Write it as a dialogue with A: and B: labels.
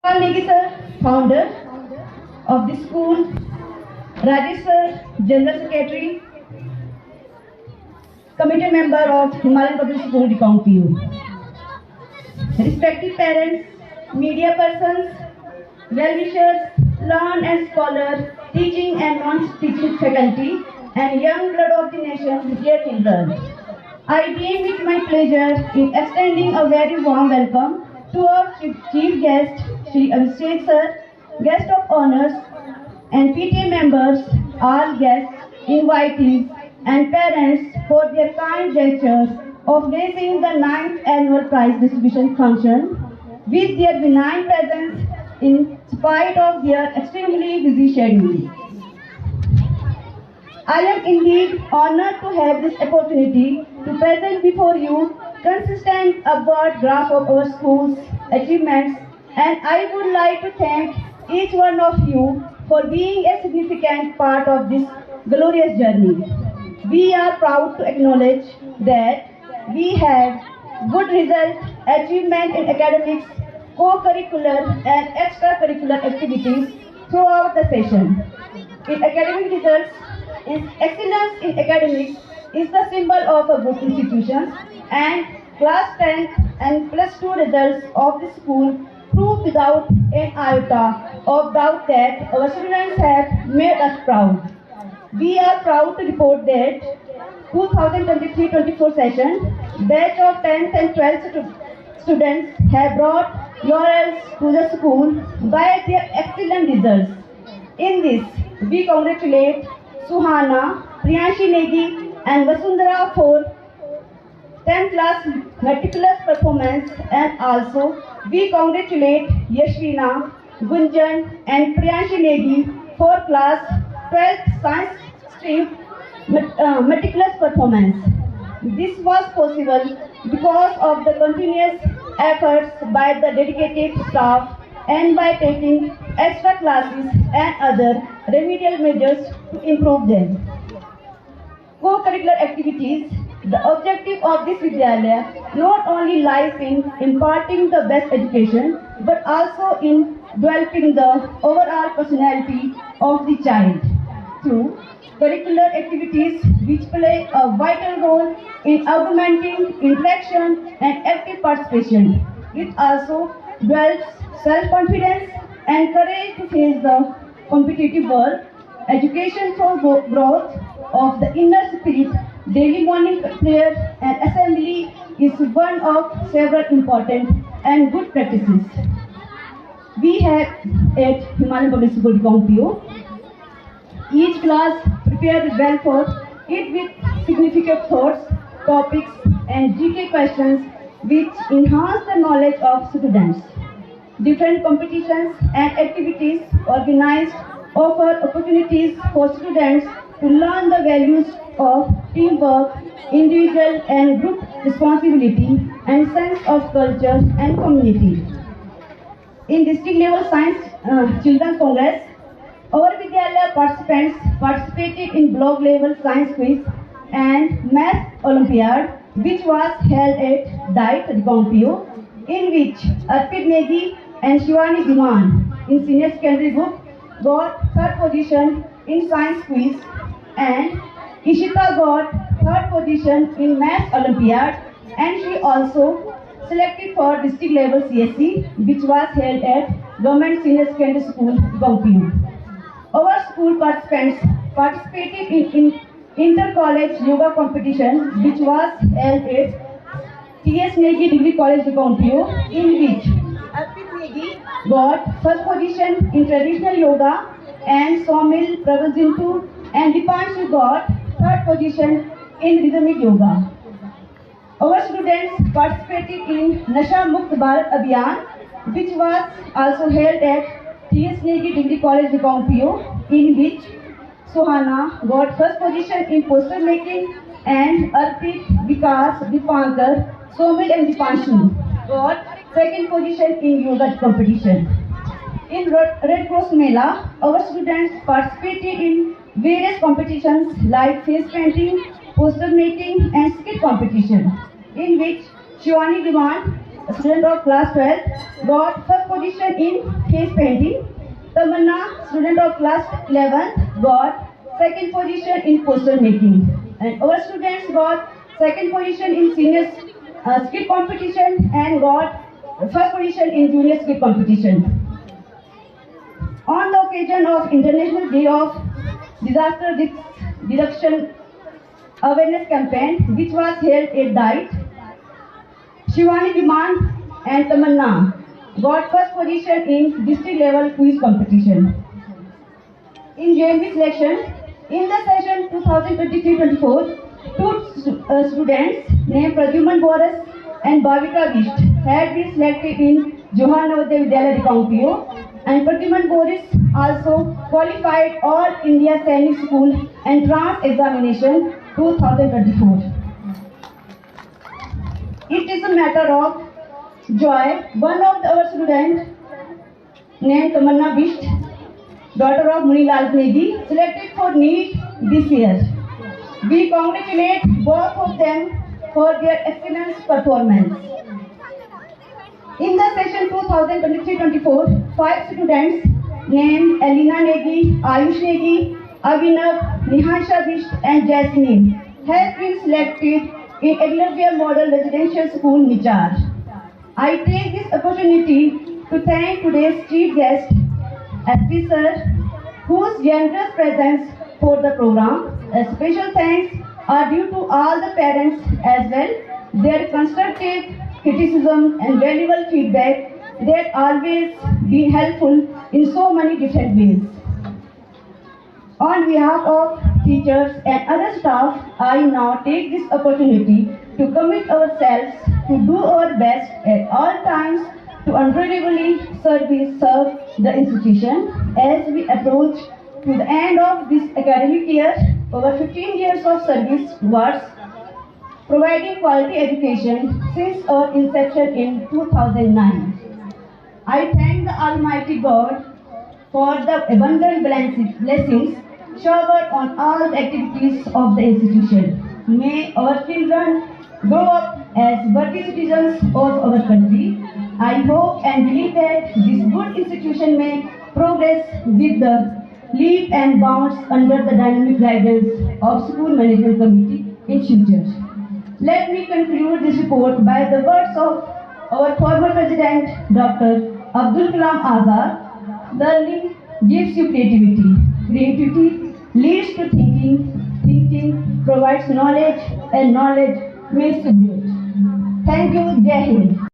A: Paul Negi sir, founder of the school, Rajesh sir, General Secretary, Committee member of Himalayan Public School, Rikongpiu. Respected parents, media persons, well-wishers, learned and scholars, teaching and non-teaching faculty, and young blood of the nation, dear children. I deem it my pleasure in extending a very warm welcome to our chief guest, Shri Abhishek sir, guest of honors, and PTA members, all guests, invitees, and parents for their kind gestures of raising the ninth annual prize distribution function with their benign presence in spite of their extremely busy schedule. I am indeed honored to have this opportunity to present before you consistent upward graph of our school's achievements, and I would like to thank each one of you for being a significant part of this glorious journey. We are proud to acknowledge that we have good results, achievement in academics, co-curricular and extracurricular activities throughout the session. In academic results, excellence in academics is the symbol of a good institution, and class 10th and plus 2 results of the school prove without an iota of doubt that our students have made us proud. We are proud to report that 2023-24 session, batch of 10th and 12th students have brought laurels to the school by their excellent results. In this, we congratulate Suhana, Priyanshi Negi, and Vasundhara for 10th class meticulous performance, and also we congratulate Yashvina, Gunjan, and Priyanshi Negi for class 12th science stream meticulous performance. This was possible because of the continuous efforts by the dedicated staff and by taking extra classes and other remedial measures to improve them. Co-curricular activities. The objective of this Vidyalaya not only lies in imparting the best education, but also in developing the overall personality of the child through curricular activities which play a vital role in augmenting interaction and active participation. It also develops self-confidence and courage to face the competitive world. Education for growth of the inner spirit, daily morning prayer and assembly is one of several important and good practices. We have at Himalayan Public School, Rikongpiu, each class prepared well for it with significant thoughts, topics and GK questions which enhance the knowledge of students. Different competitions and activities organized offer opportunities for students to learn the values of teamwork, individual and group responsibility, and sense of culture and community. In district level science children's congress, our Vidyalaya participants participated in block level science quiz and math olympiad, which was held at DITE, Rikongpiu, in which Arpit Negi and Shivani Diman in senior secondary group got third position in science quiz, and Ishita got third position in math olympiad, and she also selected for district level CSC, which was held at Government Senior Secondary School, Rikongpiu. Our school participants participated in inter-college yoga competition, which was held at T.S. Negi Degree College, Rikongpiu, in which Arpit Negi got first position in traditional yoga, and Somil Prabhazintu and Dipanshu got third position in rhythmic yoga. Our students participated in Nasha Mukt Bharat Abhiyan, which was also held at T.S. Negi Degree College, Rikongpiu, in which Suhana got first position in poster making, and Arpit, Vikas, Dipankar, Somil and Dipanshu got second position in yoga competition. In Red Cross Mela, our students participated in various competitions like face painting, poster making and skit competition, in which Shivani Diwan student of class 12, got first position in face painting. Tamanna, student of class 11, got second position in poster making. And our students got second position in senior skill competition and got first position in junior skill competition. On the occasion of International Day of Disaster Reduction Awareness Campaign, which was held at DITE, Shivani Diman and Tamanna got first position in district level quiz competition. In JMB selection, in the session 2023-24, two students named Pradyuman Boris and Bhavika Vist had been selected in Johar Navodaya Vidyalaya Rikaungpio, and Pradyuman Boris also qualified All India Sainik School Entrance Examination 2024. It is a matter of joy. One of our students named Tamanna Vist, daughter of Munilal Negi, selected for NEET this year. We congratulate both of them for their excellent performance. In the session 2023-24, 5 students named Elena Negi, Ayush Negi, Abhinav, Nihansha Vist and Jasmine have been selected in Eglavia Model Residential School, Nichar. I take this opportunity to thank today's chief guest, SP Sir, whose generous presence for the program. A special thanks are due to all the parents as well. Their constructive criticism and valuable feedback that always been helpful in so many different ways. On behalf of teachers and other staff, I now take this opportunity to commit ourselves to do our best at all times to unbelievably serve the institution as we approach to the end of this academic year. Over 15 years of service towards providing quality education since our inception in 2009. I thank the Almighty God for the abundant blessings showered on all the activities of the institution. May our children grow up as worthy citizens of our country. I hope and believe that this good institution may progress with the leap and bounds under the dynamic guidance of School Management Committee in future. Let me conclude this report by the words of our former President, Dr. Abdul Kalam Azad. Learning gives you creativity. Creativity leads to thinking. Thinking provides knowledge, and knowledge makes you great. Thank you. Jai Hind.